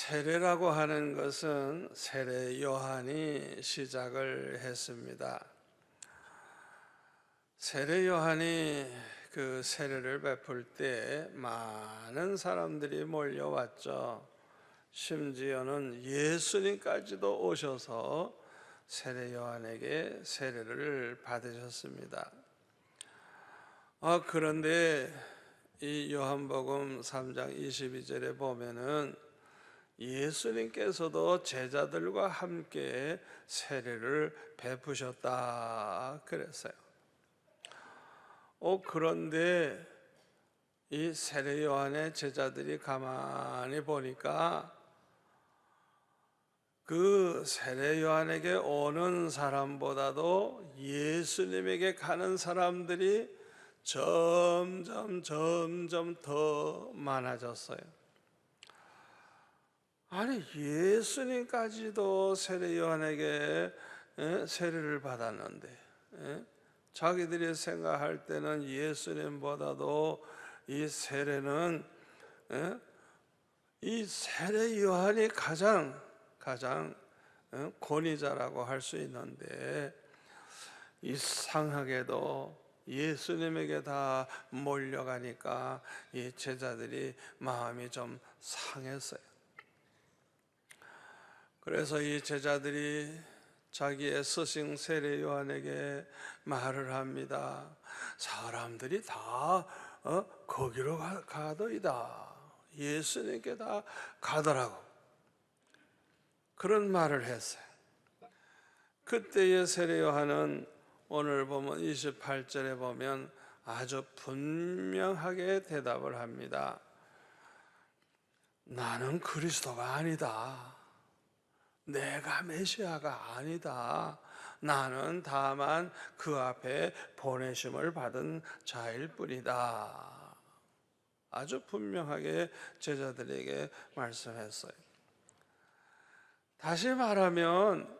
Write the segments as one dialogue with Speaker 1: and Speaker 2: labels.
Speaker 1: 세례라고 하는 것은 세례 요한이 시작을 했습니다. 세례 요한이 그 세례를 베풀 때 많은 사람들이 몰려왔죠. 심지어는 예수님까지도 오셔서 세례 요한에게 세례를 받으셨습니다. 그런데 이 요한복음 3장 22절에 보면은 예수님께서도 제자들과 함께 세례를 베푸셨다 그랬어요. 그런데 이 세례 요한의 제자들이 가만히 보니까 그 세례 요한에게 오는 사람보다도 예수님에게 가는 사람들이 점점 더 많아졌어요. 아니, 예수님까지도 세례 요한에게 세례를 받았는데 자기들이 생각할 때는 예수님보다도 이 세례는 이 세례 요한이 가장 권위자라고 할 수 있는데 이상하게도 예수님에게 다 몰려가니까 이 제자들이 마음이 좀 상했어요. 그래서 이 제자들이 자기의 스승 세례 요한에게 말을 합니다. 사람들이 다 거기로 가더이다. 예수님께 다 가더라고. 그런 말을 했어요. 그때의 세례 요한은 오늘 보면 28절에 보면 아주 분명하게 대답을 합니다. 나는 그리스도가 아니다. 내가 메시아가 아니다. 나는 다만 그 앞에 보내심을 받은 자일 뿐이다. 아주 분명하게 제자들에게 말씀했어요. 다시 말하면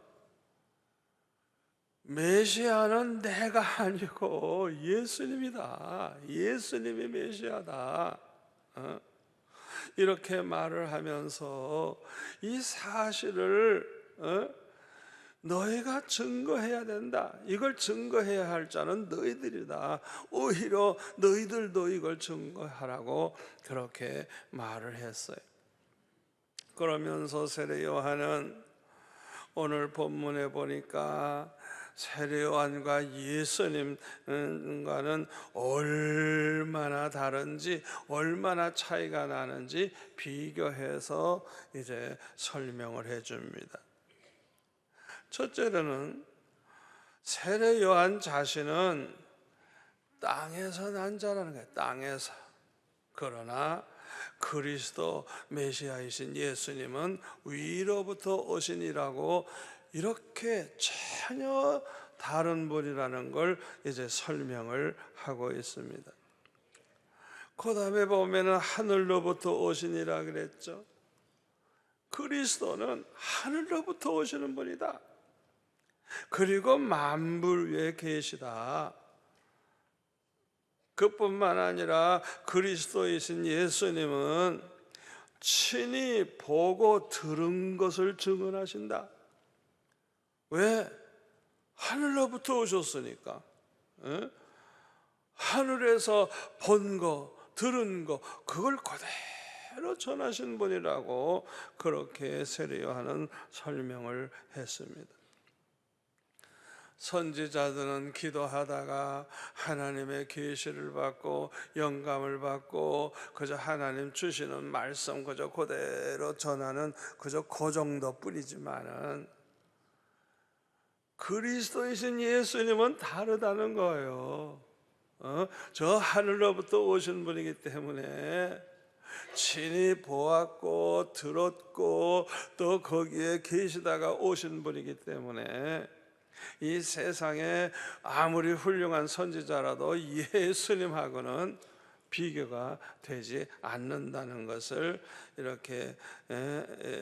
Speaker 1: 메시아는 내가 아니고 예수님이다. 예수님이 메시아다. 이렇게 말을 하면서 이 사실을 너희가 증거해야 된다. 이걸 증거해야 할 자는 너희들이다. 오히려 너희들도 이걸 증거하라고 그렇게 말을 했어요. 그러면서 세례 요한은 오늘 본문에 보니까 세례 요한과 예수님과는 얼마나 다른지, 얼마나 차이가 나는지 비교해서 이제 설명을 해줍니다. 첫째로는 세례 요한 자신은 땅에서 난 자라는 거예요. 땅에서. 그러나 그리스도 메시아이신 예수님은 위로부터 오신이라고 이렇게 전혀 다른 분이라는 걸 이제 설명을 하고 있습니다. 그 다음에 보면은 하늘로부터 오신이라 그랬죠. 그리스도는 하늘로부터 오시는 분이다. 그리고 만물 위에 계시다. 그뿐만 아니라 그리스도이신 예수님은 친히 보고 들은 것을 증언하신다. 왜? 하늘로부터 오셨으니까. 하늘에서 본 거, 들은 거, 그걸 그대로 전하신 분이라고 그렇게 세례 요한은 설명을 했습니다. 선지자들은 기도하다가 하나님의 계시를 받고 영감을 받고 그저 하나님 주시는 말씀 그저 그대로 전하는 그저 그 정도뿐이지만은 그리스도이신 예수님은 다르다는 거예요. 저 하늘로부터 오신 분이기 때문에 친히 보았고 들었고 또 거기에 계시다가 오신 분이기 때문에 이 세상에 아무리 훌륭한 선지자라도 예수님하고는 비교가 되지 않는다는 것을 이렇게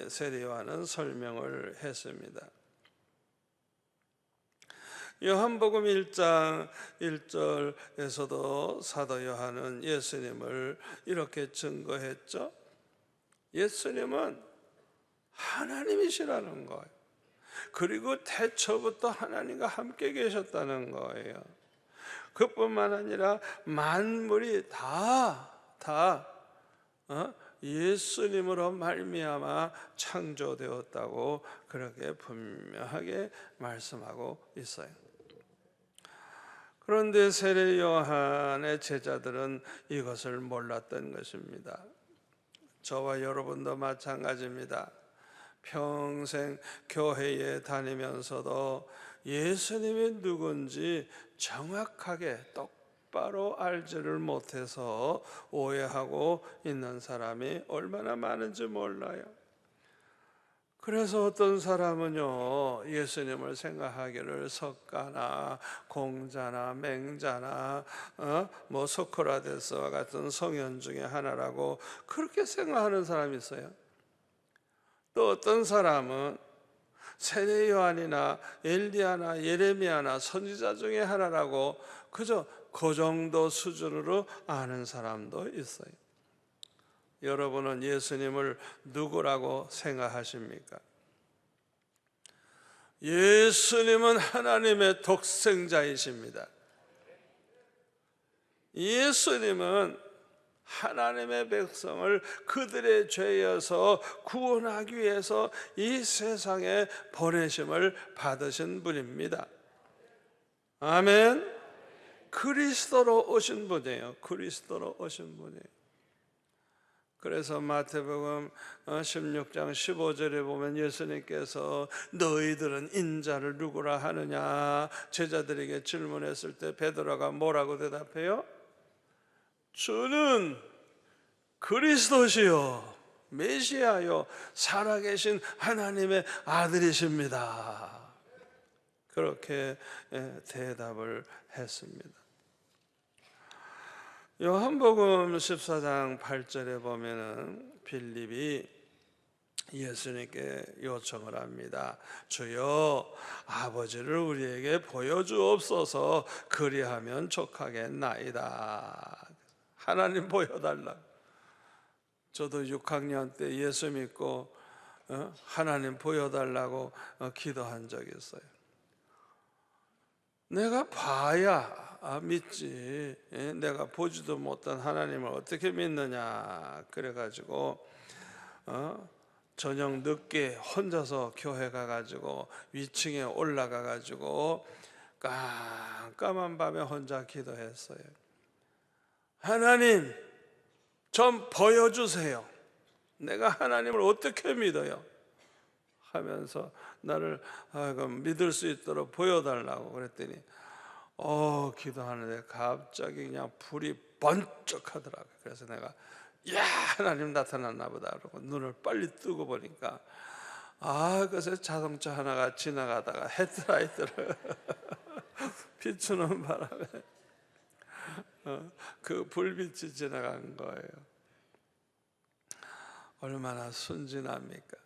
Speaker 1: 세례 요한은 설명을 했습니다. 요한복음 1장 1절에서도 사도 요한은 예수님을 이렇게 증거했죠. 예수님은 하나님이시라는 거예요. 그리고 태초부터 하나님과 함께 계셨다는 거예요. 그뿐만 아니라 만물이 다 예수님으로 말미암아 창조되었다고 그렇게 분명하게 말씀하고 있어요. 그런데 세례 요한의 제자들은 이것을 몰랐던 것입니다. 저와 여러분도 마찬가지입니다. 평생 교회에 다니면서도 예수님이 누군지 정확하게 똑바로 알지를 못해서 오해하고 있는 사람이 얼마나 많은지 몰라요. 그래서 어떤 사람은요, 예수님을 생각하기를 석가나 공자나 맹자나 뭐 소크라테스와 같은 성현 중에 하나라고 그렇게 생각하는 사람이 있어요. 또 어떤 사람은 세례 요한이나 엘리야나 예레미야나 선지자 중에 하나라고 그저 그 정도 수준으로 아는 사람도 있어요. 여러분은 예수님을 누구라고 생각하십니까? 예수님은 하나님의 독생자이십니다. 예수님은 하나님의 백성을 그들의 죄에서 구원하기 위해서 이 세상에 보내심을 받으신 분입니다. 아멘. 그리스도로 오신 분이에요. 그리스도로 오신 분이에요. 그래서 마태복음 16장 15절에 보면 예수님께서 너희들은 인자를 누구라 하느냐 제자들에게 질문했을 때 베드로가 뭐라고 대답해요? 주는 그리스도시요 메시아요 살아계신 하나님의 아들이십니다. 그렇게 대답을 했습니다. 요한복음 14장 8절에 보면은 빌립이 예수님께 요청을 합니다. 주여 아버지를 우리에게 보여주옵소서 그리하면 족하겠나이다. 하나님 보여달라. 저도 6학년 때 예수 믿고 하나님 보여달라고 기도한 적이 있어요. 내가 봐야 믿지 내가 보지도 못한 하나님을 어떻게 믿느냐 그래가지고 저녁 늦게 혼자서 교회 가가지고 위층에 올라가가지고 깜깜한 밤에 혼자 기도했어요. 하나님 좀 보여주세요. 내가 하나님을 어떻게 믿어요? 하면서 나를 믿을 수 있도록 보여달라고 그랬더니 기도하는데 갑자기 그냥 불이 번쩍하더라고요. 그래서 내가 야 하나님 나타났나 보다 그러고 눈을 빨리 뜨고 보니까 그래서 자동차 하나가 지나가다가 헤드라이트를 비추는 바람에 그 불빛이 지나간 거예요. 얼마나 순진합니까?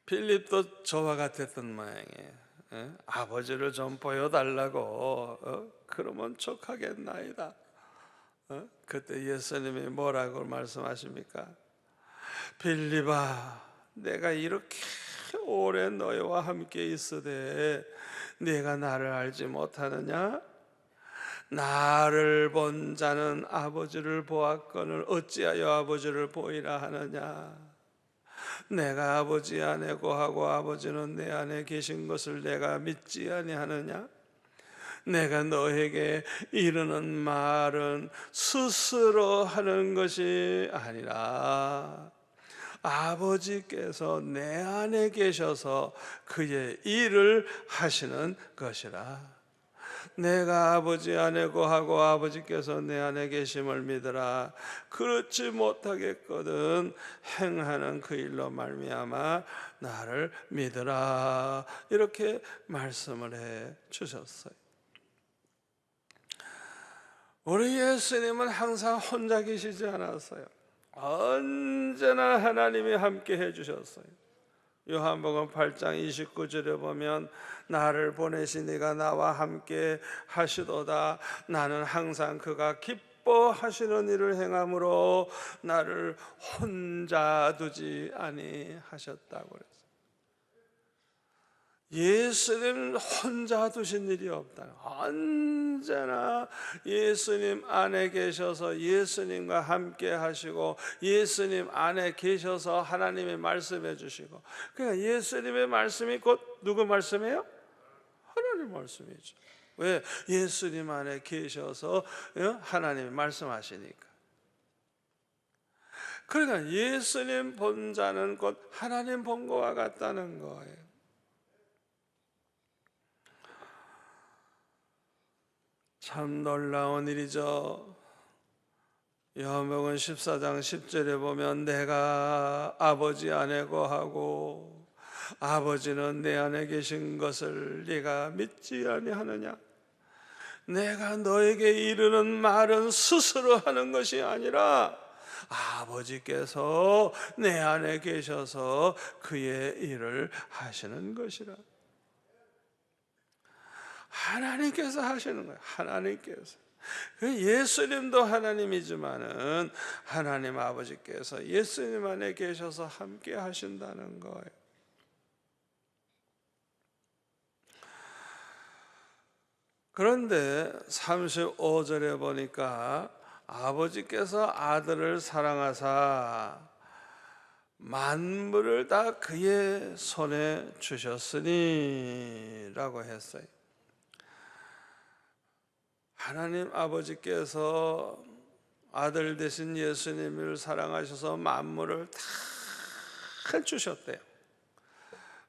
Speaker 1: 빌립도 저와 같았던 모양이에요. 아버지를 좀 보여달라고 그러면 족하겠나이다. 그때 예수님이 뭐라고 말씀하십니까? 빌립아 내가 이렇게 오래 너희와 함께 있으되 네가 나를 알지 못하느냐? 나를 본 자는 아버지를 보았거늘 어찌하여 아버지를 보이라 하느냐? 내가 아버지 안에 거하고 아버지는 내 안에 계신 것을 내가 믿지 아니하느냐? 내가 너에게 이르는 말은 스스로 하는 것이 아니라 아버지께서 내 안에 계셔서 그의 일을 하시는 것이라. 내가 아버지 안에 거하고 아버지께서 내 안에 계심을 믿으라. 그렇지 못하겠거든 행하는 그 일로 말미암아 나를 믿으라. 이렇게 말씀을 해 주셨어요. 우리 예수님은 항상 혼자 계시지 않았어요. 언제나 하나님이 함께 해주셨어요. 요한복음 8장 29절에 보면 나를 보내신 이가 나와 함께 하시도다. 나는 항상 그가 기뻐 기뻐하시는 일을 행함으로 나를 혼자 두지 아니하셨다고 그랬어요. 예수님 혼자 두신 일이 없다. 언제나 예수님 안에 계셔서 예수님과 함께 하시고 예수님 안에 계셔서 하나님의 말씀해 주시고, 그러니까 예수님의 말씀이 곧 누구 말씀이에요? 하나님 말씀이죠. 왜? 예수님 안에 계셔서 하나님이 말씀하시니까. 그러니까 예수님 본 자는 곧 하나님 본 것과 같다는 거예요. 참 놀라운 일이죠. 요한복음 14장 10절에 보면 내가 아버지 안에 거하고 아버지는 내 안에 계신 것을 네가 믿지 아니하느냐. 내가 너에게 이르는 말은 스스로 하는 것이 아니라 아버지께서 내 안에 계셔서 그의 일을 하시는 것이라. 하나님께서 하시는 거예요. 하나님께서. 예수님도 하나님이지만은 하나님 아버지께서 예수님 안에 계셔서 함께 하신다는 거예요. 그런데 35절에 보니까 아버지께서 아들을 사랑하사 만물을 다 그의 손에 주셨으니 라고 했어요. 하나님 아버지께서 아들 되신 예수님을 사랑하셔서 만물을 다 주셨대요.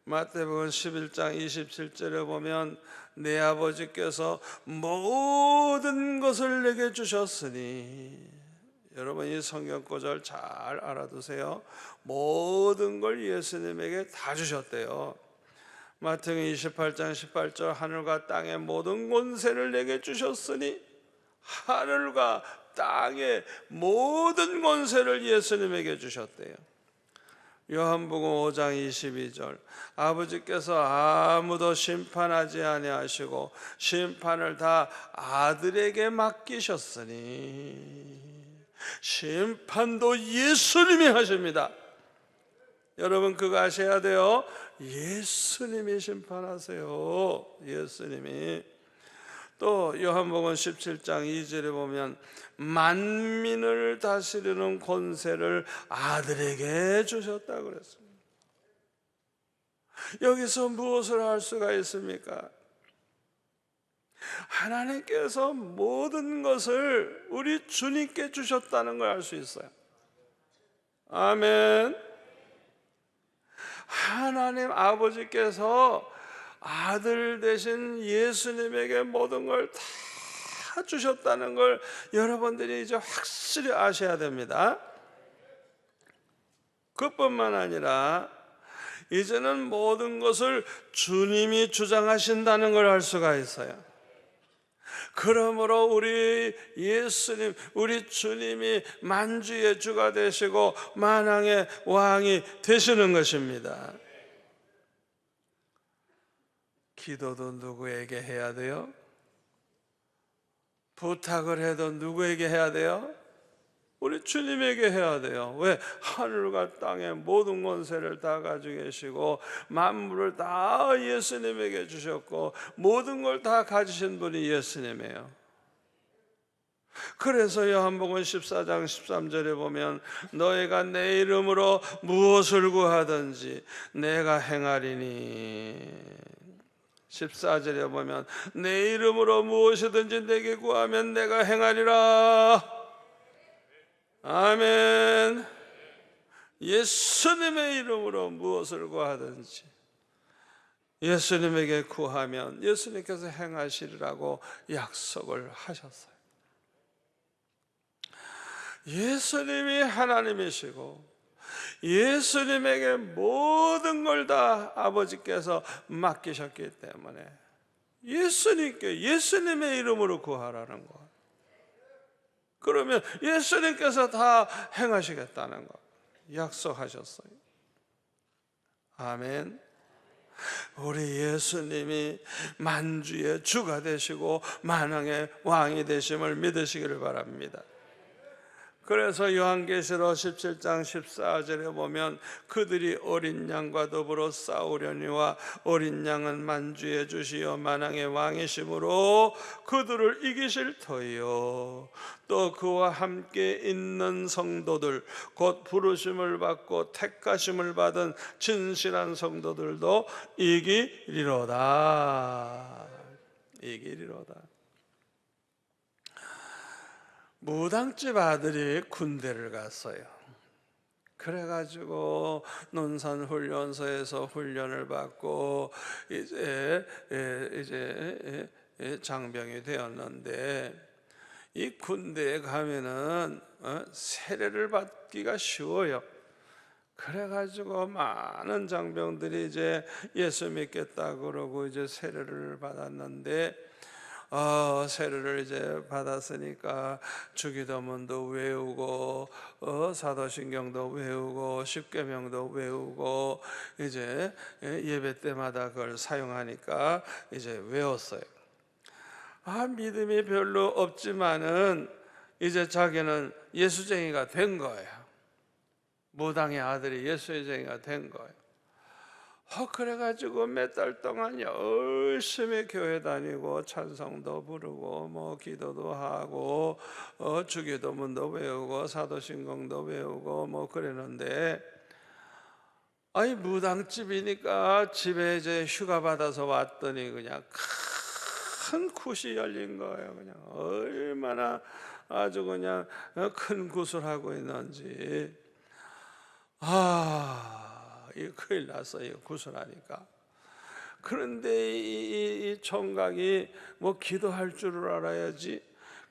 Speaker 1: 마태복음 11장 27절에 보면 내 아버지께서 모든 것을 내게 주셨으니, 여러분 이 성경 구절 잘 알아두세요. 모든 걸 예수님에게 다 주셨대요. 마태복음 28장 18절 하늘과 땅의 모든 권세를 내게 주셨으니, 하늘과 땅의 모든 권세를 예수님에게 주셨대요. 요한복음 5장 22절 아버지께서 아무도 심판하지 아니하시고 심판을 다 아들에게 맡기셨으니, 심판도 예수님이 하십니다. 여러분 그거 아셔야 돼요. 예수님이 심판하세요. 예수님이. 또 요한복음 17장 2절에 보면 만민을 다스리는 권세를 아들에게 주셨다고 그랬습니다. 여기서 무엇을 할 수가 있습니까? 하나님께서 모든 것을 우리 주님께 주셨다는 걸 알 수 있어요. 아멘. 하나님 아버지께서 아들 되신 예수님에게 모든 걸 다 주셨다는 걸 여러분들이 이제 확실히 아셔야 됩니다. 그뿐만 아니라 이제는 모든 것을 주님이 주장하신다는 걸 알 수가 있어요. 그러므로 우리 예수님, 우리 주님이 만주의 주가 되시고 만왕의 왕이 되시는 것입니다. 기도도 누구에게 해야 돼요? 부탁을 해도 누구에게 해야 돼요? 우리 주님에게 해야 돼요. 왜? 하늘과 땅의 모든 권세를 다 가지고 계시고 만물을 다 예수님에게 주셨고 모든 걸 다 가지신 분이 예수님이에요. 그래서 요한복음 14장 13절에 보면 너희가 내 이름으로 무엇을 구하든지 내가 행하리니, 14절에 보면 내 이름으로 무엇이든지 내게 구하면 내가 행하리라. 아멘. 예수님의 이름으로 무엇을 구하든지 예수님에게 구하면 예수님께서 행하시리라고 약속을 하셨어요. 예수님이 하나님이시고 예수님에게 모든 걸 다 아버지께서 맡기셨기 때문에 예수님께 예수님의 이름으로 구하라는 것. 그러면 예수님께서 다 행하시겠다는 것 약속하셨어요. 아멘. 우리 예수님이 만주의 주가 되시고 만왕의 왕이 되심을 믿으시기를 바랍니다. 그래서 요한계시록 17장 14절에 보면 그들이 어린 양과 더불어 싸우려니와 어린 양은 만주의 주시요 만왕의 왕이심으로 그들을 이기실 터이요 또 그와 함께 있는 성도들 곧 부르심을 받고 택하심을 받은 진실한 성도들도 이기리로다. 이기리로다. 무당집 아들이 군대를 갔어요. 그래가지고 논산훈련소에서 훈련을 받고 이제 장병이 되었는데, 이 군대에 가면은 세례를 받기가 쉬워요. 그래가지고 많은 장병들이 이제 예수 믿겠다 그러고 이제 세례를 받았는데, 세례를 이제 받았으니까 주기도문도 외우고 사도신경도 외우고 십계명도 외우고 이제 예배 때마다 그걸 사용하니까 이제 외웠어요. 믿음이 별로 없지만은 이제 자기는 예수쟁이가 된 거예요. 무당의 아들이 예수쟁이가 된 거예요. 그래가지고 몇 달 동안 열심히 교회 다니고 찬송도 부르고 뭐 기도도 하고 주기도문도 외우고 사도신경도 외우고 뭐 그랬는데, 무당집이니까 집에 이제 휴가 받아서 왔더니 그냥 큰 굿이 열린 거예요. 그냥 얼마나 아주 그냥 큰 굿을 하고 있는지. 이 큰일 났어요. 구슬하니까. 그런데 이 총각이 뭐 기도할 줄을 알아야지.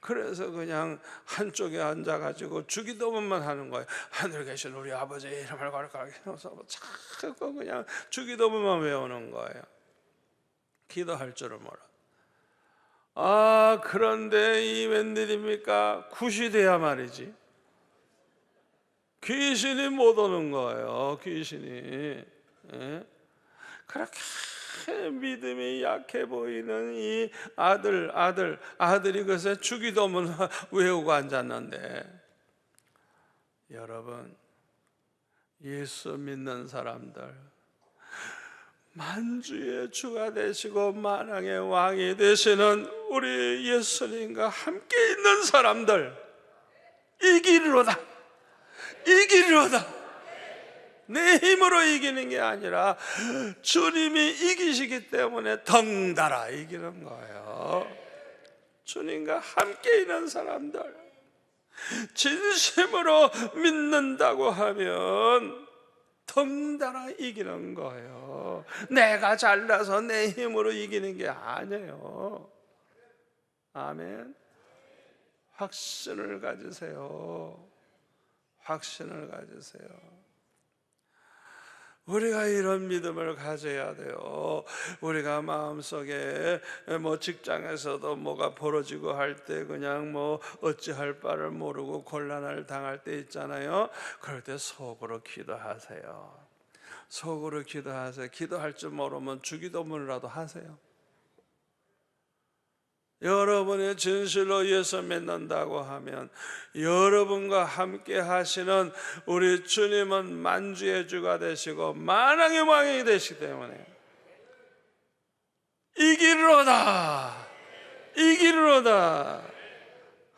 Speaker 1: 그래서 그냥 한쪽에 앉아가지고 주기도문만 하는 거예요. 하늘에 계신 우리 아버지 이름을 거룩하게해서 자꾸 그냥 주기도문만 외우는 거예요. 기도할 줄을 몰라. 그런데 이 웬일입니까? 굿이 돼야 말이지. 귀신이 못 오는 거예요. 귀신이. 그렇게 믿음이 약해 보이는 이 아들이 그래서 주기도문 외우고 앉았는데, 여러분, 예수 믿는 사람들, 만주의 주가 되시고 만왕의 왕이 되시는 우리 예수님과 함께 있는 사람들 이기리로다. 이기리로다. 내 힘으로 이기는 게 아니라 주님이 이기시기 때문에 덩달아 이기는 거예요. 주님과 함께 있는 사람들, 진심으로 믿는다고 하면 덩달아 이기는 거예요. 내가 잘나서 내 힘으로 이기는 게 아니에요. 아멘. 확신을 가지세요. 확신을 가지세요. 우리가 이런 믿음을 가져야 돼요. 우리가 마음속에 뭐 직장에서도 뭐가 벌어지고 할 때 그냥 뭐 어찌할 바를 모르고 곤란을 당할 때 있잖아요. 그럴 때 속으로 기도하세요. 속으로 기도하세요. 기도할 줄 모르면 주기도문이라도 하세요. 여러분이 진실로 예수 믿는다고 하면 여러분과 함께 하시는 우리 주님은 만주의 주가 되시고 만왕의 왕이 되시기 때문에 이기리로다. 이기리로다.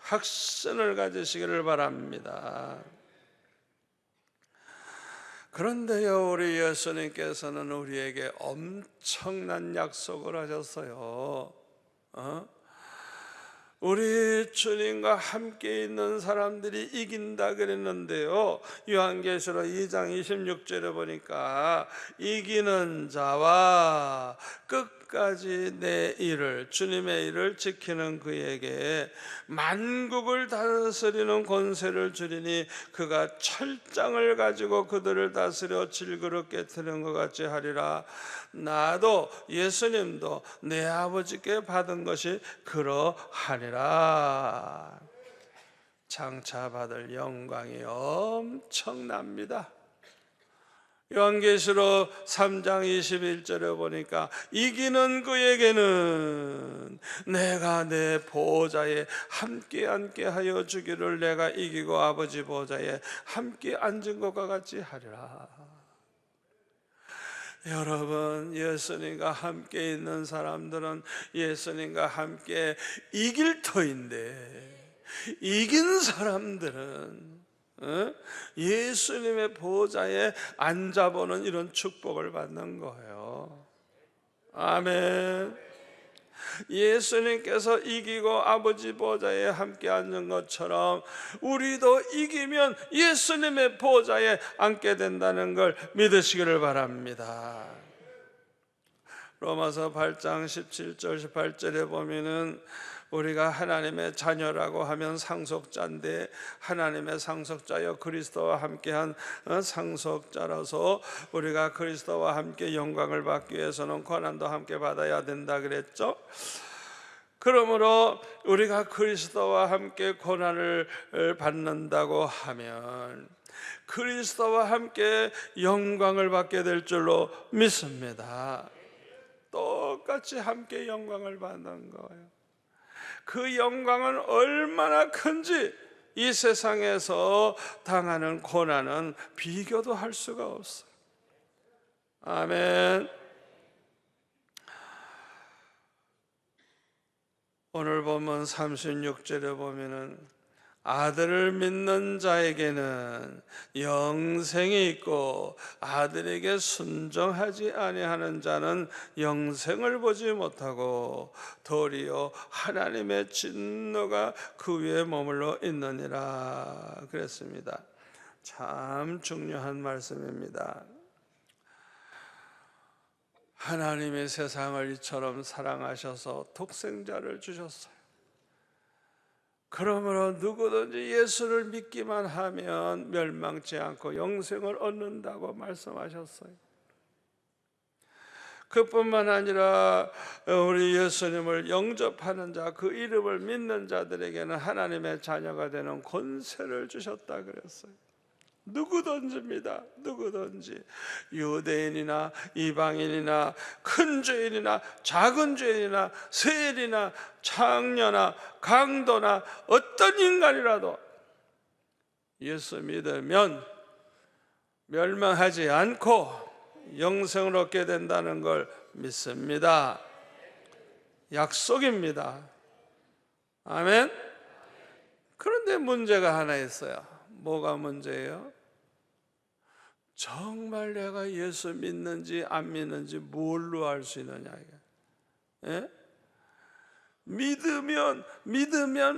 Speaker 1: 확신을 가지시기를 바랍니다. 그런데요, 우리 예수님께서는 우리에게 엄청난 약속을 하셨어요. 우리 주님과 함께 있는 사람들이 이긴다 그랬는데요, 요한계시록 2장 26절에 보니까 이기는 자와 끝까지 내 일을, 주님의 일을 지키는 그에게 만국을 다스리는 권세를 주리니 그가 철장을 가지고 그들을 다스려 질그릇 깨트리는 것 같이 하리라. 나도 예수님도 내 아버지께 받은 것이 그러하리라. 장차 받을 영광이 엄청납니다. 요한계시록 3장 21절에 보니까 이기는 그에게는 내가 내 보호자에 함께 앉게 하여 주기를, 내가 이기고 아버지 보호자에 함께 앉은 것과 같이 하리라. 여러분, 예수님과 함께 있는 사람들은 예수님과 함께 이길 터인데, 이긴 사람들은 예수님의 보호자에 앉아보는 이런 축복을 받는 거예요. 아멘. 예수님께서 이기고 아버지 보호자에 함께 앉은 것처럼 우리도 이기면 예수님의 보호자에 앉게 된다는 걸 믿으시기를 바랍니다. 로마서 8장 17절 18절에 보면은 우리가 하나님의 자녀라고 하면 상속자인데, 하나님의 상속자여 그리스도와 함께한 상속자라서 우리가 그리스도와 함께 영광을 받기 위해서는 고난도 함께 받아야 된다 그랬죠. 그러므로 우리가 그리스도와 함께 고난을 받는다고 하면 그리스도와 함께 영광을 받게 될 줄로 믿습니다. 똑같이 함께 영광을 받는 거예요. 그 영광은 얼마나 큰지 이 세상에서 당하는 고난은 비교도 할 수가 없어요. 아멘. 오늘 본문 36절에 보면은 아들을 믿는 자에게는 영생이 있고 아들에게 순종하지 아니하는 자는 영생을 보지 못하고 도리어 하나님의 진노가 그 위에 머물러 있느니라 그랬습니다. 참 중요한 말씀입니다. 하나님의 세상을 이처럼 사랑하셔서 독생자를 주셨어요. 그러므로 누구든지 예수를 믿기만 하면 멸망치 않고 영생을 얻는다고 말씀하셨어요. 그뿐만 아니라 우리 예수님을 영접하는 자, 그 이름을 믿는 자들에게는 하나님의 자녀가 되는 권세를 주셨다 그랬어요. 누구든지입니다. 누구든지, 유대인이나 이방인이나 큰 죄인이나 작은 죄인이나 세리나 창녀나 강도나 어떤 인간이라도 예수 믿으면 멸망하지 않고 영생을 얻게 된다는 걸 믿습니다. 약속입니다. 아멘. 그런데 문제가 하나 있어요. 뭐가 문제예요? 정말 내가 예수 믿는지 안 믿는지 뭘로 알 수 있느냐 이게. 믿으면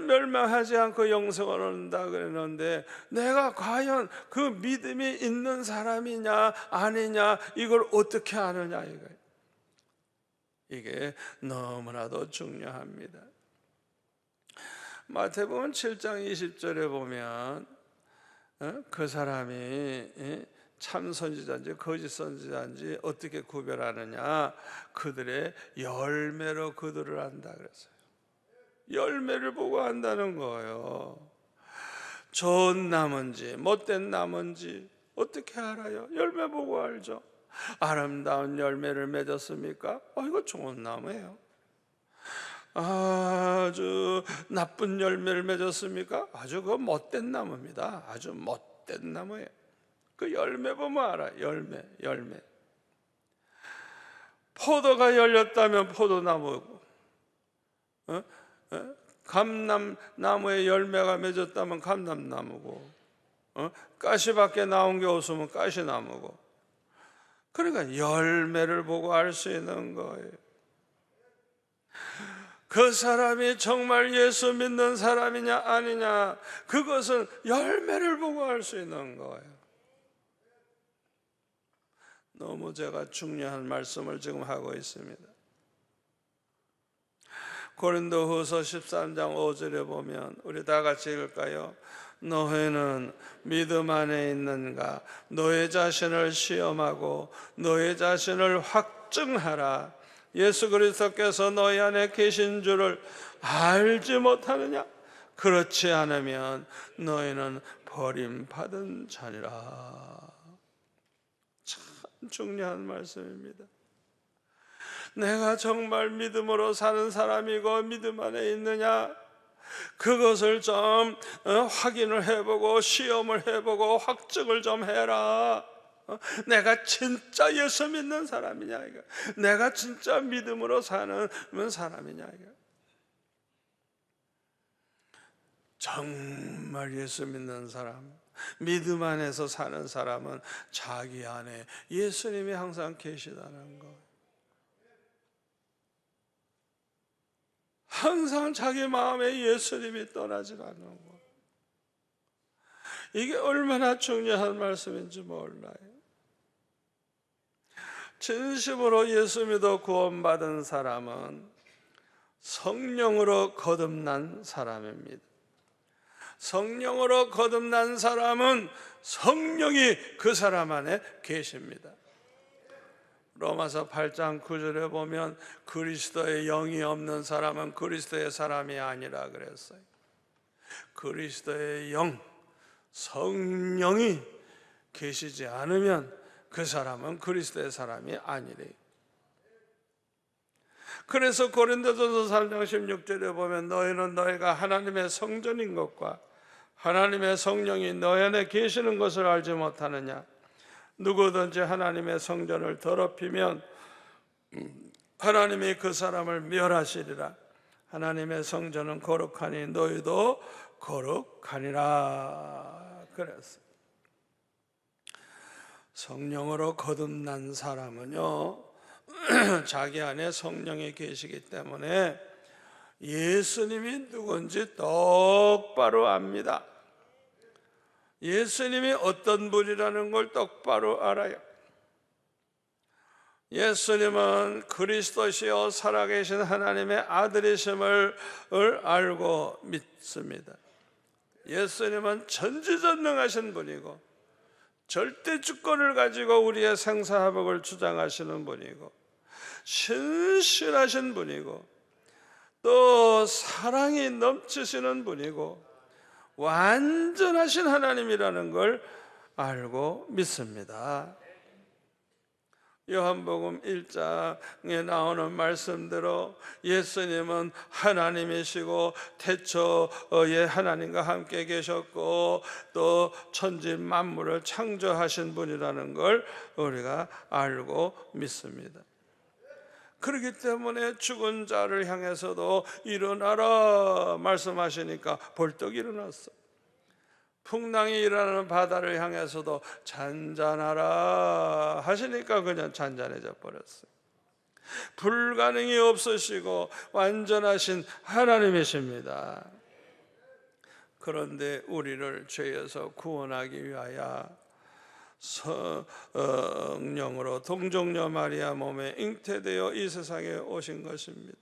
Speaker 1: 멸망하지 않고 영생을 얻는다 그랬는데, 내가 과연 그 믿음이 있는 사람이냐 아니냐 이걸 어떻게 아느냐 이게 너무나도 중요합니다. 마태복음 7장 20절에 보면 그 사람이 참 선지자인지 거짓 선지자인지 어떻게 구별하느냐, 그들의 열매로 그들을 안다 그랬어요. 열매를 보고 안다는 거예요. 좋은 나무인지 못된 나무인지 어떻게 알아요? 열매 보고 알죠. 아름다운 열매를 맺었습니까? 이거 좋은 나무예요. 아주 나쁜 열매를 맺었습니까? 아주 그 못된 나무입니다. 아주 못된 나무예요. 그 열매 보면 알아요. 열매. 포도가 열렸다면 포도나무고, 감람나무에 열매가 맺었다면 감람나무고, 가시밖에 나온 게 없으면 가시나무고. 그러니까 열매를 보고 알 수 있는 거예요. 그 사람이 정말 예수 믿는 사람이냐 아니냐, 그것은 열매를 보고 알 수 있는 거예요. 너무 제가 중요한 말씀을 지금 하고 있습니다. 고린도후서 13장 5절에 보면 우리 다 같이 읽을까요? 너희는 믿음 안에 있는가? 너희 자신을 시험하고 너희 자신을 확증하라. 예수 그리스도께서 너희 안에 계신 줄을 알지 못하느냐? 그렇지 않으면 너희는 버림받은 자니라. 참 중요한 말씀입니다. 내가 정말 믿음으로 사는 사람이고 믿음 안에 있느냐, 그것을 좀 확인을 해보고 시험을 해보고 확증을 좀 해라. 내가 진짜 예수 믿는 사람이냐, 이거. 내가 진짜 믿음으로 사는 사람이냐, 이거. 정말 예수 믿는 사람, 믿음 안에서 사는 사람은 자기 안에 예수님이 항상 계시다는 거, 항상 자기 마음에 예수님이 떠나지 않는 거, 이게 얼마나 중요한 말씀인지 몰라요. 진심으로 예수 믿어 구원받은 사람은 성령으로 거듭난 사람입니다. 성령으로 거듭난 사람은 성령이 그 사람 안에 계십니다. 로마서 8장 9절에 보면 그리스도의 영이 없는 사람은 그리스도의 사람이 아니라 그랬어요. 그리스도의 영, 성령이 계시지 않으면 그 사람은 그리스도의 사람이 아니래요. 그래서 고린도전서 3장 16절에 보면 너희는 너희가 하나님의 성전인 것과 하나님의 성령이 너희 안에 계시는 것을 알지 못하느냐. 누구든지 하나님의 성전을 더럽히면 하나님이 그 사람을 멸하시리라. 하나님의 성전은 거룩하니 너희도 거룩하니라. 그랬어요. 성령으로 거듭난 사람은요, 자기 안에 성령이 계시기 때문에 예수님이 누군지 똑바로 압니다. 예수님이 어떤 분이라는 걸 똑바로 알아요. 예수님은 그리스도시요 살아계신 하나님의 아들이심을 알고 믿습니다. 예수님은 전지전능하신 분이고 절대 주권을 가지고 우리의 생사화복을 주장하시는 분이고 신실하신 분이고 또 사랑이 넘치시는 분이고 완전하신 하나님이라는 걸 알고 믿습니다. 요한복음 1장에 나오는 말씀대로 예수님은 하나님이시고 태초에 하나님과 함께 계셨고 또 천지 만물을 창조하신 분이라는 걸 우리가 알고 믿습니다. 그렇기 때문에 죽은 자를 향해서도 일어나라 말씀하시니까 벌떡 일어났어. 풍랑이 일어나는 바다를 향해서도 잔잔하라 하시니까 그냥 잔잔해져 버렸어요. 불가능이 없으시고 완전하신 하나님이십니다. 그런데 우리를 죄에서 구원하기 위하여 성령으로 동정녀 마리아 몸에 잉태되어 이 세상에 오신 것입니다.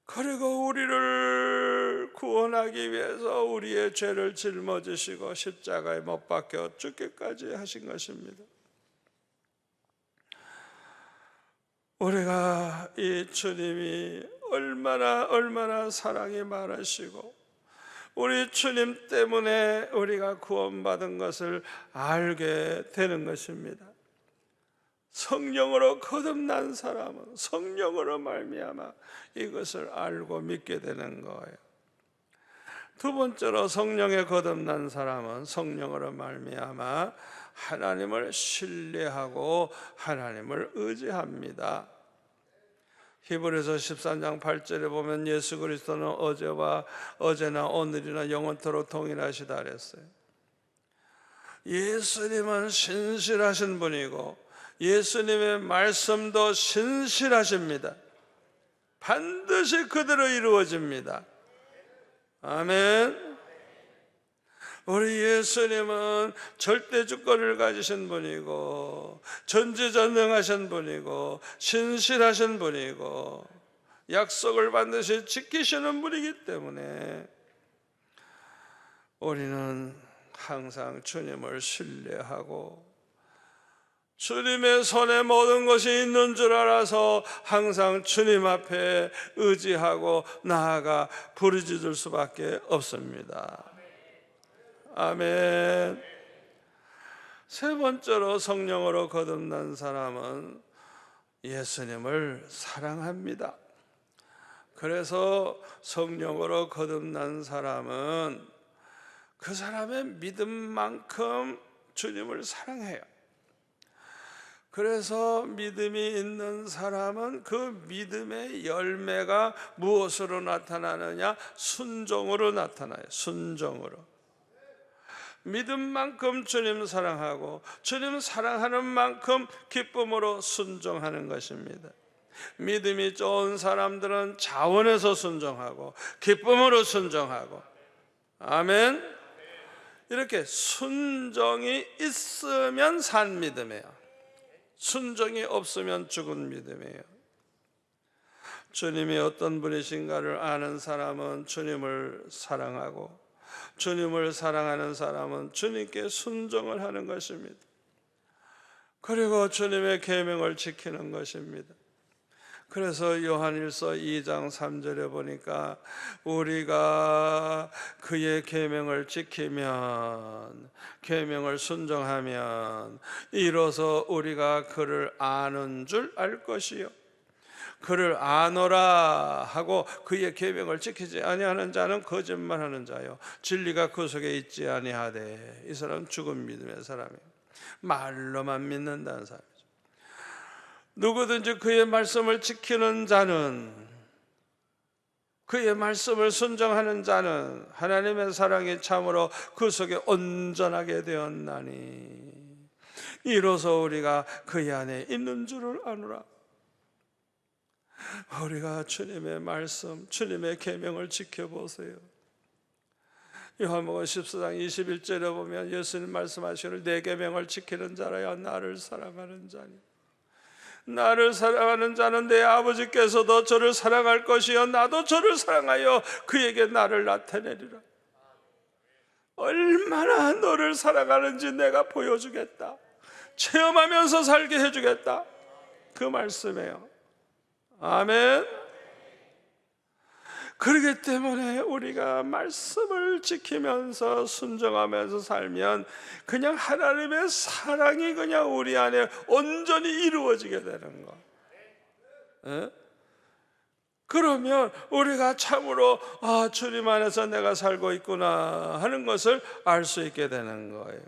Speaker 1: 그리고 우리를 구원하기 위해서 우리의 죄를 짊어지시고 십자가에 못 박혀 죽기까지 하신 것입니다. 우리가 이 주님이 얼마나 사랑이 많으시고 우리 주님 때문에 우리가 구원받은 것을 알게 되는 것입니다. 성령으로 거듭난 사람은 성령으로 말미암아 이것을 알고 믿게 되는 거예요. 두 번째로 성령에 거듭난 사람은 성령으로 말미암아 하나님을 신뢰하고 하나님을 의지합니다. 히브리서 13장 8절에 보면 예수 그리스도는 어제나 오늘이나 영원토록 동일하시다 그랬어요. 예수님은 신실하신 분이고 예수님의 말씀도 신실하십니다. 반드시 그대로 이루어집니다. 아멘. 우리 예수님은 절대 주권을 가지신 분이고 전지전능하신 분이고 신실하신 분이고 약속을 반드시 지키시는 분이기 때문에 우리는 항상 주님을 신뢰하고 주님의 손에 모든 것이 있는 줄 알아서 항상 주님 앞에 의지하고 나아가 부르짖을 수밖에 없습니다. 아멘. 세 번째로 성령으로 거듭난 사람은 예수님을 사랑합니다. 그래서 성령으로 거듭난 사람은 그 사람의 믿음만큼 주님을 사랑해요. 그래서 믿음이 있는 사람은 그 믿음의 열매가 무엇으로 나타나느냐? 순종으로 나타나요. 순종으로. 믿음만큼 주님 사랑하고 주님 사랑하는 만큼 기쁨으로 순종하는 것입니다. 믿음이 좋은 사람들은 자원해서 순종하고 기쁨으로 순종하고, 아멘. 이렇게 순종이 있으면 산 믿음이에요. 순종이 없으면 죽은 믿음이에요. 주님이 어떤 분이신가를 아는 사람은 주님을 사랑하고, 주님을 사랑하는 사람은 주님께 순종을 하는 것입니다. 그리고 주님의 계명을 지키는 것입니다. 그래서 요한일서 2장 3절에 보니까 우리가 그의 계명을 지키면, 계명을 순종하면 이로써 우리가 그를 아는 줄 알 것이요, 그를 아노라 하고 그의 계명을 지키지 아니하는 자는 거짓말하는 자요, 진리가 그 속에 있지 아니하되. 이 사람은 죽은 믿음의 사람이에요. 말로만 믿는다는 사람이죠. 누구든지 그의 말씀을 지키는 자는, 그의 말씀을 순종하는 자는 하나님의 사랑이 참으로 그 속에 온전하게 되었나니 이로써 우리가 그의 안에 있는 줄을 아노라. 우리가 주님의 말씀, 주님의 계명을 지켜보세요. 요한복음 14장 21절에 보면 예수님 말씀하시기를 내 계명을 지키는 자라야 나를 사랑하는 자니, 나를 사랑하는 자는 내 아버지께서도 저를 사랑할 것이요 나도 저를 사랑하여 그에게 나를 나타내리라. 얼마나 너를 사랑하는지 내가 보여주겠다, 체험하면서 살게 해주겠다, 그 말씀이에요. 아멘. 그렇기 때문에 우리가 말씀을 지키면서 순종하면서 살면 그냥 하나님의 사랑이 그냥 우리 안에 온전히 이루어지게 되는 거. 에? 그러면 우리가 참으로 주님 안에서 내가 살고 있구나 하는 것을 알 수 있게 되는 거예요.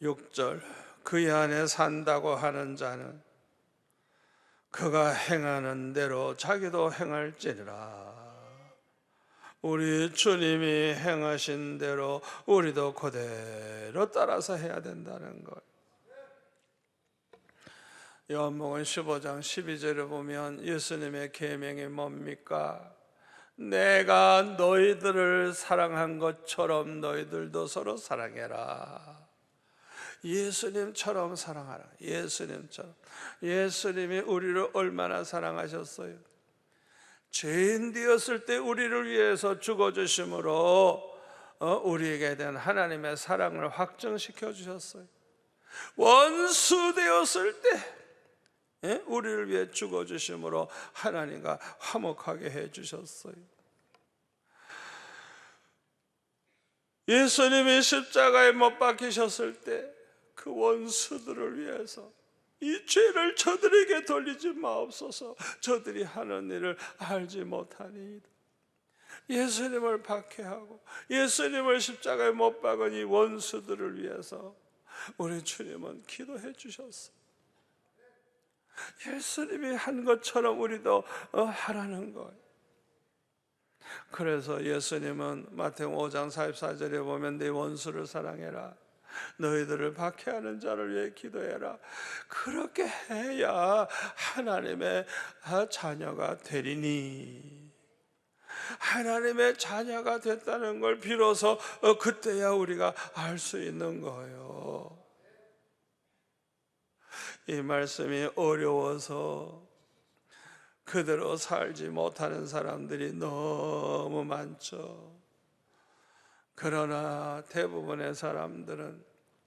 Speaker 1: 6절, 그의 안에 산다고 하는 자는 그가 행하는 대로 자기도 행할지니라. 우리 주님이 행하신 대로 우리도 그대로 따라서 해야 된다는 것. 요한복음 15장 12절에 보면 예수님의 계명이 뭡니까? 내가 너희들을 사랑한 것처럼 너희들도 서로 사랑해라. 예수님처럼 사랑하라. 예수님처럼. 예수님이 우리를 얼마나 사랑하셨어요? 죄인 되었을 때 우리를 위해서 죽어주심으로 우리에게 대한 하나님의 사랑을 확증시켜 주셨어요. 원수 되었을 때 우리를 위해 죽어주심으로 하나님과 화목하게 해주셨어요. 예수님이 십자가에 못 박히셨을 때 그 원수들을 위해서 이 죄를 저들에게 돌리지 마옵소서, 저들이 하는 일을 알지 못하니이다. 예수님을 박해하고 예수님을 십자가에 못 박은 이 원수들을 위해서 우리 주님은 기도해 주셨어요. 예수님이 한 것처럼 우리도 하라는 거예요. 그래서 예수님은 마태복음 5장 44절에 보면 네 원수를 사랑해라, 너희들을 박해하는 자를 위해 기도해라. 그렇게 해야 하나님의 자녀가 되리니, 하나님의 자녀가 됐다는 걸 비로소 그때야 우리가 알 수 있는 거예요. 이 말씀이 어려워서 그대로 살지 못하는 사람들이 너무 많죠. 그러나 대부분의 사람들은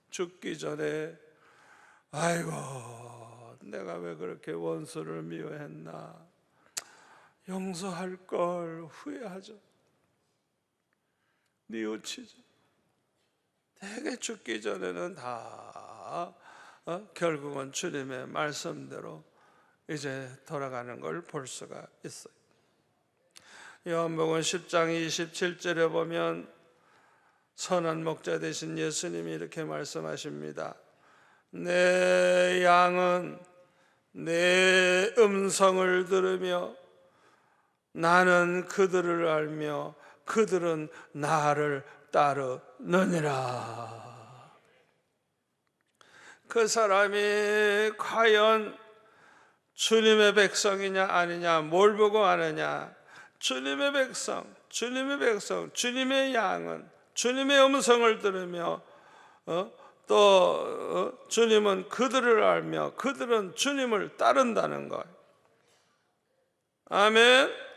Speaker 1: 죽기 전에 아이고 내가 왜 그렇게 원수를 미워했나, 용서할 걸 후회하죠. 뉘우치죠. 내게 죽기 전에는 다 결국은 주님의 말씀대로 이제 돌아가는 걸 볼 수가 있어요. 요한복음 10장 27절에 보면 선한 목자 되신 예수님이 이렇게 말씀하십니다. 내 양은 내 음성을 들으며 나는 그들을 알며 그들은 나를 따르느니라. 그 사람이 과연 주님의 백성이냐 아니냐, 뭘 보고 아느냐? 주님의 백성, 주님의 양은 주님의 음성을 들으며 또 주님은 그들을 알며 그들은 주님을 따른다는 것. 아멘.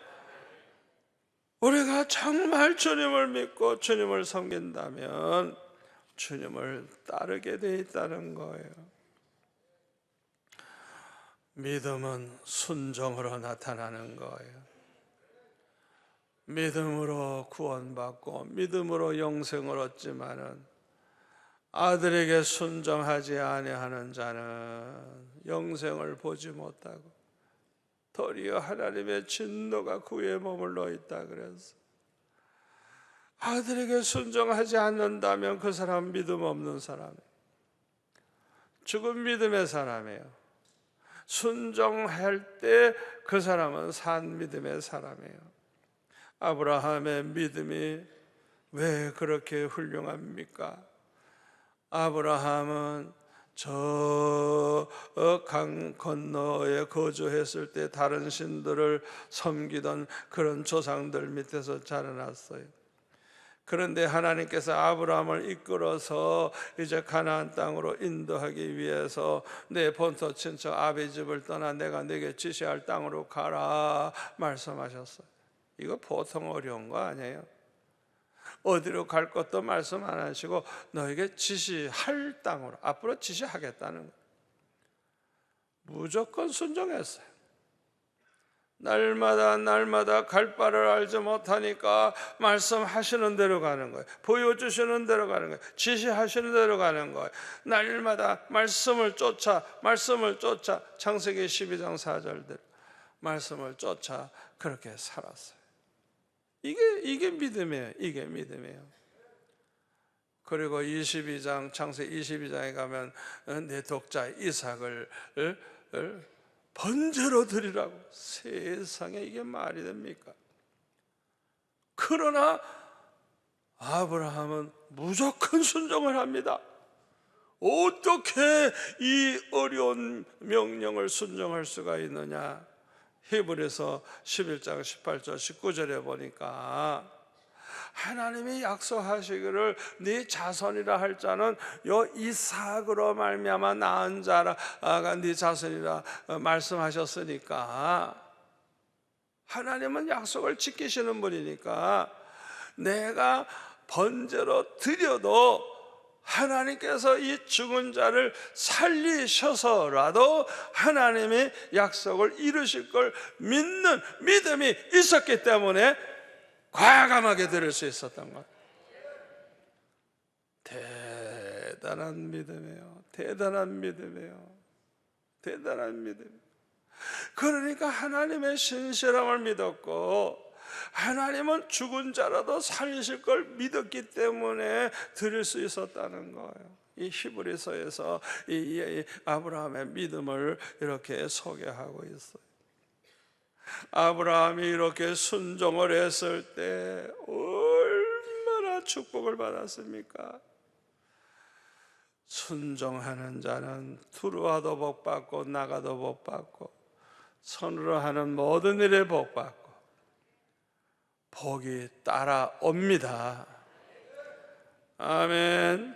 Speaker 1: 우리가 정말 주님을 믿고 주님을 섬긴다면 주님을 따르게 돼 있다는 거예요. 믿음은 순종으로 나타나는 거예요. 믿음으로 구원받고 믿음으로 영생을 얻지만은 아들에게 순종하지 아니하는 자는 영생을 보지 못하고 도리어 하나님의 진노가 그 위에 머물러 있다 그래서 아들에게 순종하지 않는다면 그 사람은 믿음 없는 사람이에요. 죽은 믿음의 사람이에요. 순종할 때 그 사람은 산 믿음의 사람이에요. 아브라함의 믿음이 왜 그렇게 훌륭합니까? 아브라함은 저 강 건너에 거주했을 때 다른 신들을 섬기던 그런 조상들 밑에서 자라났어요. 그런데 하나님께서 아브라함을 이끌어서 이제 가나안 땅으로 인도하기 위해서 내 본토 친척 아비 집을 떠나 내가 네게 지시할 땅으로 가라 말씀하셨어요. 이거 보통 어려운 거 아니에요. 어디로 갈 것도 말씀 안 하시고 너에게 지시할 땅으로, 앞으로 지시하겠다는 거예요. 무조건 순종했어요. 날마다 갈 바를 알지 못하니까 말씀하시는 대로 가는 거예요. 보여주시는 대로 가는 거예요. 지시하시는 대로 가는 거예요. 날마다 말씀을 쫓아 창세기 12장 4절대로 말씀을 쫓아 그렇게 살았어요. 이게 믿음이에요. 이게 믿음이에요. 그리고 22장 창세기 22장에 가면 내 독자 이삭을 번제로 드리라고. 세상에 이게 말이 됩니까? 그러나 아브라함은 무조건 순종을 합니다. 어떻게 이 어려운 명령을 순종할 수가 있느냐? 히브리서 11장 18절 19절에 보니까 하나님이 약속하시기를 네 자손이라 할 자는 요 이삭으로 말미암아 낳은 자가 네 자손이라 말씀하셨으니까 하나님은 약속을 지키시는 분이니까 내가 번제로 드려도 하나님께서 이 죽은 자를 살리셔서라도 하나님의 약속을 이루실 걸 믿는 믿음이 있었기 때문에 과감하게 들을 수 있었던 것. 대단한 믿음이에요. 대단한 믿음이에요. 대단한 믿음. 그러니까 하나님의 신실함을 믿었고 하나님은 죽은 자라도 살리실 걸 믿었기 때문에 드릴 수 있었다는 거예요. 이 히브리서에서 이 아브라함의 믿음을 이렇게 소개하고 있어요. 아브라함이 이렇게 순종을 했을 때 얼마나 축복을 받았습니까? 순종하는 자는 들어와도 복받고 나가도 복받고 손으로 하는 모든 일에 복받고 복이 따라옵니다. 아멘.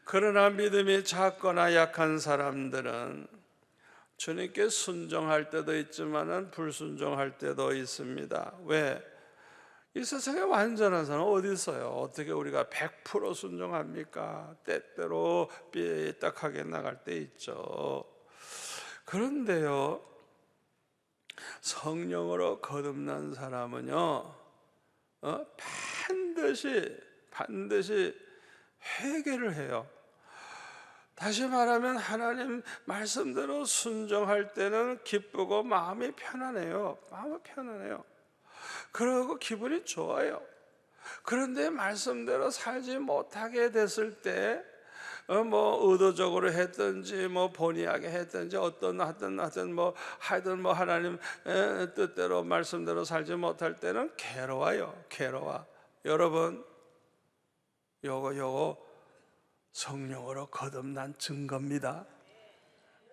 Speaker 1: 그러나 믿음이 작거나 약한 사람들은 주님께 순종할 때도 있지만 불순종할 때도 있습니다. 왜? 이 세상에 완전한 사람은 어디 있어요? 어떻게 우리가 100% 순종합니까? 때때로 삐딱하게 나갈 때 있죠. 그런데요, 성령으로 거듭난 사람은요 반드시 회개를 해요. 다시 말하면 하나님 말씀대로 순종할 때는 기쁘고 마음이 편안해요. 마음이 편안해요. 그러고 기분이 좋아요. 그런데 말씀대로 살지 못하게 됐을 때 뭐 의도적으로 했든지 뭐 본의하게 했든지 하여튼 뭐 하나님 뜻대로 말씀대로 살지 못할 때는 괴로워요. 괴로워. 여러분, 요거 성령으로 거듭난 증거입니다.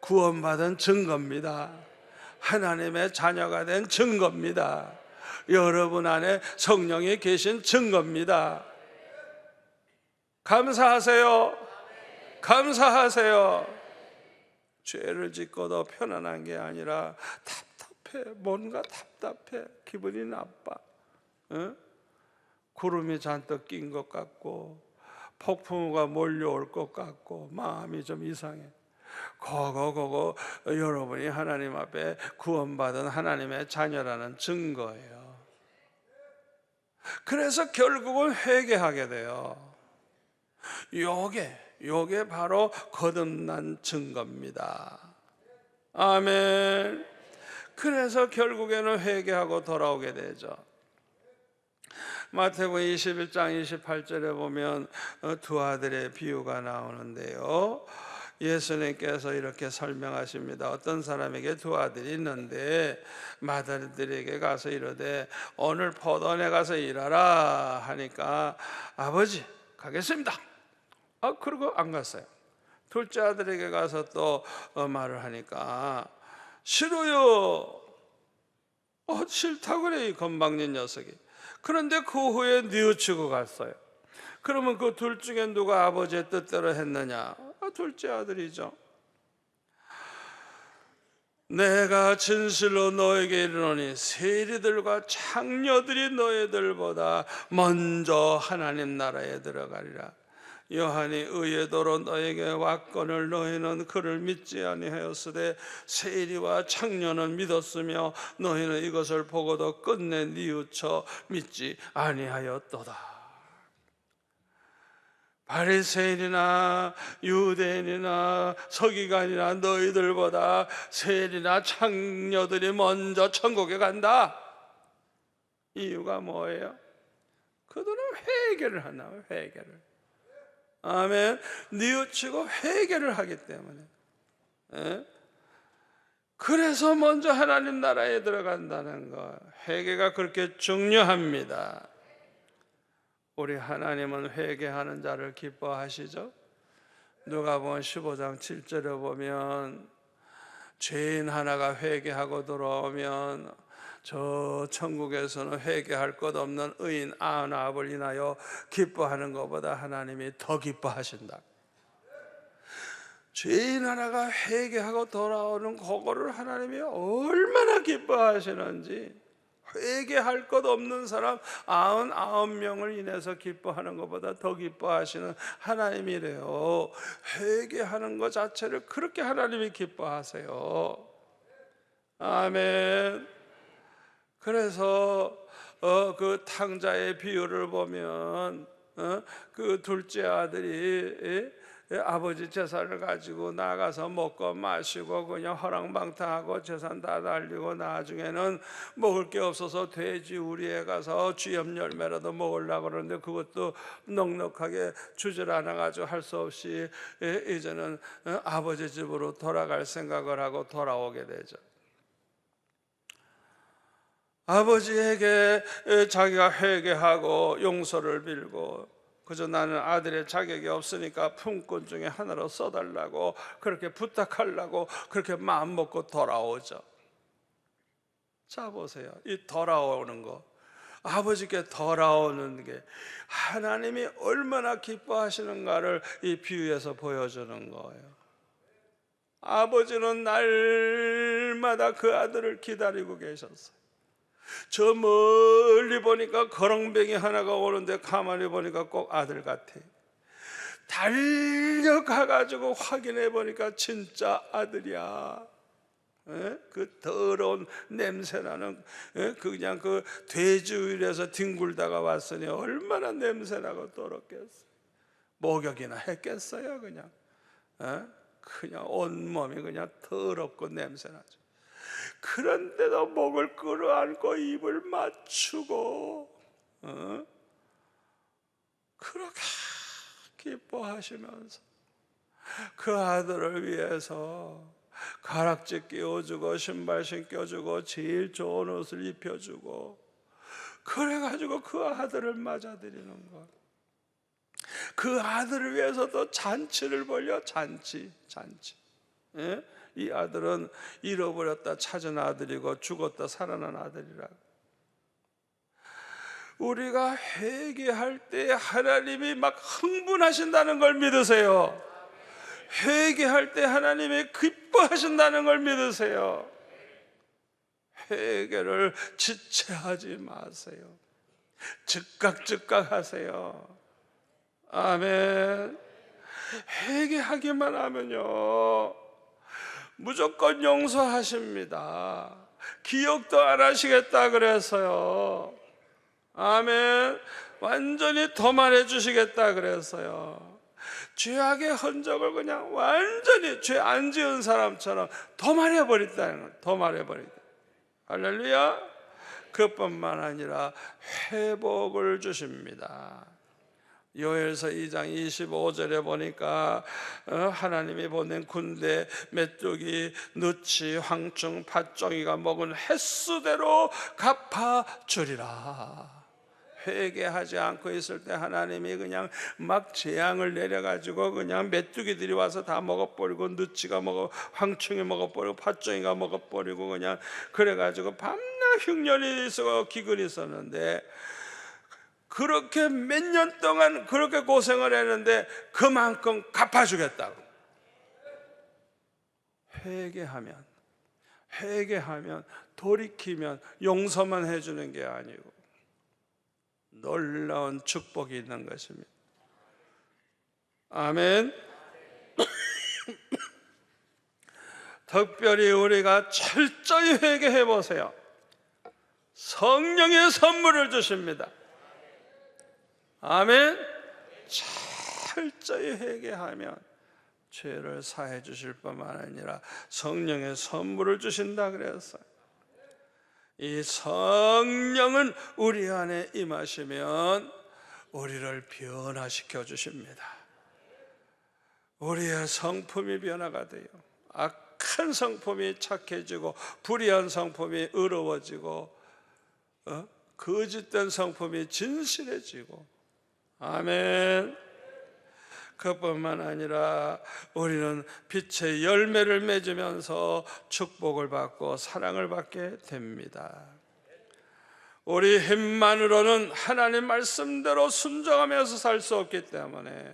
Speaker 1: 구원받은 증거입니다. 하나님의 자녀가 된 증거입니다. 여러분 안에 성령이 계신 증거입니다. 감사하세요. 감사하세요. 죄를 짓고도 편안한 게 아니라 답답해. 뭔가 답답해. 기분이 나빠. 응? 구름이 잔뜩 낀 것 같고 폭풍우가 몰려올 것 같고 마음이 좀 이상해. 그거 여러분이 하나님 앞에 구원받은 하나님의 자녀라는 증거예요. 그래서 결국은 회개하게 돼요. 요게 바로 거듭난 증거입니다. 아멘. 그래서 결국에는 회개하고 돌아오게 되죠. 마태복음 21장 28절에 보면 두 아들의 비유가 나오는데요, 예수님께서 이렇게 설명하십니다. 어떤 사람에게 두 아들이 있는데 맏아들에게 가서 이르되 오늘 포도원에 가서 일하라 하니까 아버지 가겠습니다. 그러고 안 갔어요. 둘째 아들에게 가서 또 말을 하니까 싫어요. 싫다고 그래, 이 건방진 녀석이. 그런데 그 후에 뉘우치고 갔어요. 그러면 그 둘 중에 누가 아버지의 뜻대로 했느냐? 둘째 아들이죠. 내가 진실로 너에게 이르노니 세리들과 창녀들이 너희들보다 먼저 하나님 나라에 들어가리라. 요한이 의의 도로 너에게 왔거늘 너희는 그를 믿지 아니하였으되 세리와 창녀는 믿었으며 너희는 이것을 보고도 끝내 뉘우쳐 믿지 아니하였도다. 바리새인이나 유대인이나 서기관이나 너희들보다 세리나 창녀들이 먼저 천국에 간다. 이유가 뭐예요? 그들은 회개를 하나, 회개를. 아멘. 뉘우치고 회개를 하기 때문에. 그래서 먼저 하나님 나라에 들어간다는 거, 회개가 그렇게 중요합니다. 우리 하나님은 회개하는 자를 기뻐하시죠? 누가복음 15장 7절에 보면 죄인 하나가 회개하고 돌아오면 저 천국에서는 회개할 것 없는 의인 99을 인하여 기뻐하는 것보다 하나님이 더 기뻐하신다. 죄인 하나가 회개하고 돌아오는 그거를 하나님이 얼마나 기뻐하시는지, 회개할 것 없는 사람 99명을 인해서 기뻐하는 것보다 더 기뻐하시는 하나님이래요. 회개하는 것 자체를 그렇게 하나님이 기뻐하세요. 아멘. 그래서 그 탕자의 비유를 보면 그 둘째 아들이 아버지 재산을 가지고 나가서 먹고 마시고 그냥 허랑방탕하고 재산 다 날리고 나중에는 먹을 게 없어서 돼지 우리에 가서 쥐염 열매라도 먹으려고 그러는데 그것도 넉넉하게 주질 않아가지고 할 수 없이 이제는 아버지 집으로 돌아갈 생각을 하고 돌아오게 되죠. 아버지에게 자기가 회개하고 용서를 빌고 그저 나는 아들의 자격이 없으니까 품꾼 중에 하나로 써달라고 그렇게 부탁하려고 그렇게 마음 먹고 돌아오죠. 자 보세요, 이 돌아오는 거, 아버지께 돌아오는 게 하나님이 얼마나 기뻐하시는가를 이 비유에서 보여주는 거예요. 아버지는 날마다 그 아들을 기다리고 계셨어요. 저 멀리 보니까 거렁뱅이 하나가 오는데 가만히 보니까 꼭 아들 같아. 달려가가지고 확인해 보니까 진짜 아들이야. 그 더러운 냄새나는 그냥 그 돼지우유에서 뒹굴다가 왔으니 얼마나 냄새나고 더럽겠어. 목욕이나 했겠어요? 그냥 그냥 온몸이 그냥 더럽고 냄새나죠. 그런데도 목을 끌어안고 입을 맞추고 그렇게 기뻐하시면서 그 아들을 위해서 가락지 끼워주고 신발 신겨주고 제일 좋은 옷을 입혀주고 그래가지고 그 아들을 맞아들이는 것. 그 아들을 위해서도 잔치를 벌여. 잔치. 이 아들은 잃어버렸다 찾은 아들이고 죽었다 살아난 아들이라. 우리가 회개할 때 하나님이 막 흥분하신다는 걸 믿으세요. 회개할 때 하나님이 기뻐하신다는 걸 믿으세요. 회개를 지체하지 마세요. 즉각 하세요. 아멘. 회개하기만 하면요 무조건 용서하십니다. 기억도 안 하시겠다 그래서요. 아멘. 완전히 도말해 주시겠다 그래서요. 죄악의 흔적을 그냥 완전히 죄 안 지은 사람처럼 도말해 버린다는 거예요. 도말해 버린다. 할렐루야. 그뿐만 아니라 회복을 주십니다. 요엘서 2장 25절에 보니까 하나님이 보낸 군대 메뚜기, 누치, 황충, 팥종이가 먹은 횟수대로 갚아주리라. 회개하지 않고 있을 때 하나님이 그냥 막 재앙을 내려가지고 그냥 메뚜기들이 와서 다 먹어버리고 누치가 황충이 먹어버리고 팥종이가 먹어버리고 그냥 그래가지고 밤낮 흉년이 있고 기근이 있었는데 그렇게 몇 년 동안 그렇게 고생을 했는데 그만큼 갚아주겠다고. 회개하면 돌이키면 용서만 해주는 게 아니고 놀라운 축복이 있는 것입니다. 아멘. 특별히 우리가 철저히 회개해 보세요. 성령의 선물을 주십니다. 아멘. 철저히 회개하면 죄를 사해 주실 뿐만 아니라 성령의 선물을 주신다 그랬어요. 이 성령은 우리 안에 임하시면 우리를 변화시켜 주십니다. 우리의 성품이 변화가 돼요. 악한 성품이 착해지고 불의한 성품이 의로워지고 거짓된 성품이 진실해지고. 아멘. 그뿐만 아니라 우리는 빛의 열매를 맺으면서 축복을 받고 사랑을 받게 됩니다. 우리 힘만으로는 하나님 말씀대로 순종하면서 살 수 없기 때문에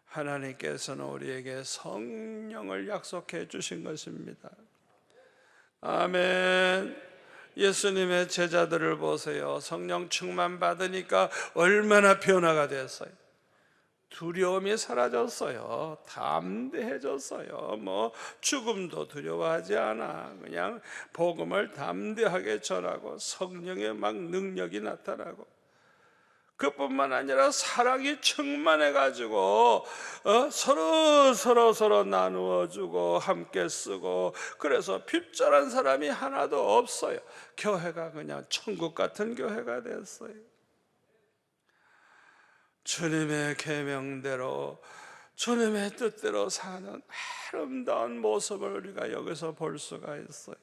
Speaker 1: 하나님께서는 우리에게 성령을 약속해 주신 것입니다. 아멘. 예수님의 제자들을 보세요. 성령 충만 받으니까 얼마나 변화가 됐어요. 두려움이 사라졌어요. 담대해졌어요. 죽음도 두려워하지 않아. 그냥 복음을 담대하게 전하고 성령의 막 능력이 나타나고 그뿐만 아니라 사랑이 충만해가지고 서로 나누어주고 함께 쓰고 그래서 핍절한 사람이 하나도 없어요. 교회가 그냥 천국 같은 교회가 됐어요. 주님의 계명대로 주님의 뜻대로 사는 아름다운 모습을 우리가 여기서 볼 수가 있어요.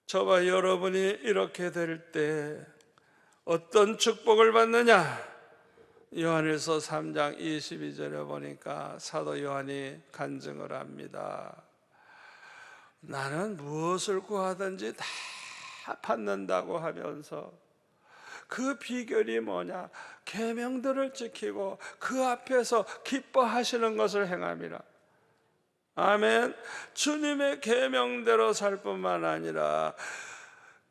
Speaker 1: 저와 여러분이 이렇게 될 때 어떤 축복을 받느냐? 요한일서 3장 22절에 보니까 사도 요한이 간증을 합니다. 나는 무엇을 구하든지 다 받는다고 하면서 그 비결이 뭐냐? 계명들을 지키고 그 앞에서 기뻐하시는 것을 행함이라. 아멘. 주님의 계명대로 살 뿐만 아니라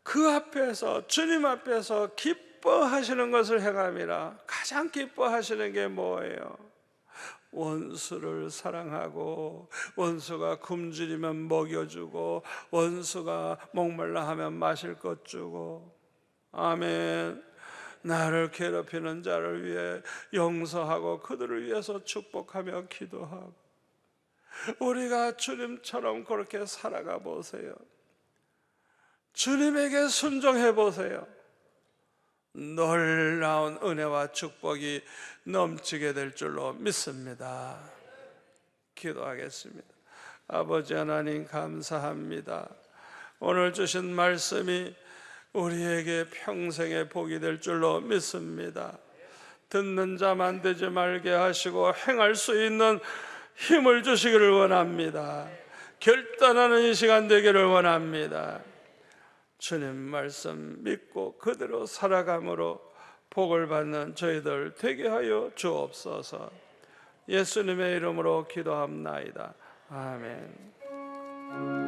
Speaker 1: 그 앞에서 주님 앞에서 기뻐하시는 것을 행함이라. 가장 기뻐하시는 게 뭐예요? 원수를 사랑하고 원수가 굶주리면 먹여주고 원수가 목말라 하면 마실 것 주고. 아멘. 나를 괴롭히는 자를 위해 용서하고 그들을 위해서 축복하며 기도하고, 우리가 주님처럼 그렇게 살아가 보세요. 주님에게 순종해 보세요. 놀라운 은혜와 축복이 넘치게 될 줄로 믿습니다. 기도하겠습니다. 아버지 하나님, 감사합니다. 오늘 주신 말씀이 우리에게 평생의 복이 될 줄로 믿습니다. 듣는 자만 되지 말게 하시고 행할 수 있는 힘을 주시기를 원합니다. 결단하는 이 시간 되기를 원합니다. 주님 말씀 믿고 그대로 살아감으로 복을 받는 저희들 되게 하여 주옵소서. 예수님의 이름으로 기도합나이다. 아멘.